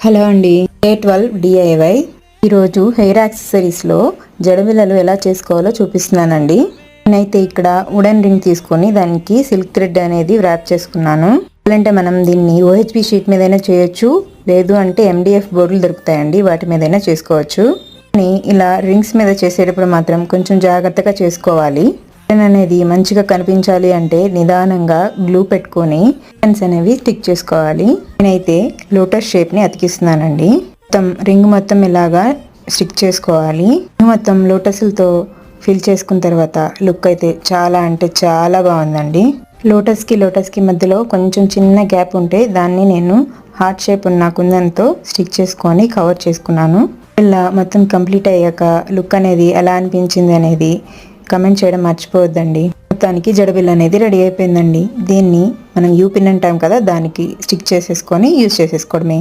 Hello అండి, A12 DIY ఈరోజు hair యాక్సెసరీస్లో జడబిళ్ళలు ఎలా చేసుకోవాలో చూపిస్తున్నానండి. నేనైతే ఇక్కడ వుడెన్ రింగ్ తీసుకొని దానికి సిల్క్ థ్రెడ్ అనేది వ్రాప్ చేసుకున్నాను. అంటే మనం దీన్ని OHB షీట్ మీదైనా చేయొచ్చు, లేదు అంటే MDF బోర్డులు దొరుకుతాయండి, వాటి మీదైనా చేసుకోవచ్చు. కానీ ఇలా రింగ్స్ మీద చేసేటప్పుడు మాత్రం కొంచెం జాగ్రత్తగా చేసుకోవాలి. అనేది మంచిగా కనిపించాలి అంటే నిదానంగా గ్లూ పెట్టుకొని పెన్స్ అనేవి స్టిక్ చేసుకోవాలి. నేనైతే లోటస్ షేప్ ని అతికిస్తున్నానండి. రింగ్ మొత్తం ఇలాగా స్టిక్ చేసుకోవాలి. మొత్తం లోటస్లతో ఫిల్ చేసుకున్న తర్వాత లుక్ అయితే చాలా అంటే చాలా బాగుందండి. లోటస్ కి మధ్యలో కొంచెం చిన్న గ్యాప్ ఉంటే దాన్ని నేను హార్ట్ షేప్ ఉన్న కుందంతో స్టిక్ చేసుకొని కవర్ చేసుకున్నాను. ఇలా మొత్తం కంప్లీట్ అయ్యాక లుక్ అనేది ఎలా అనిపించింది అనేది కమెంట్ చేయడం మర్చిపోవద్దండి. మొత్తానికి జడబిళ్ళ అనేది రెడీ అయిపోయిందండి. దీన్ని మనం యూ పిన్ అంటాం కదా, దానికి స్టిక్ చేసేసుకొని యూజ్ చేసేసుకోవడమే.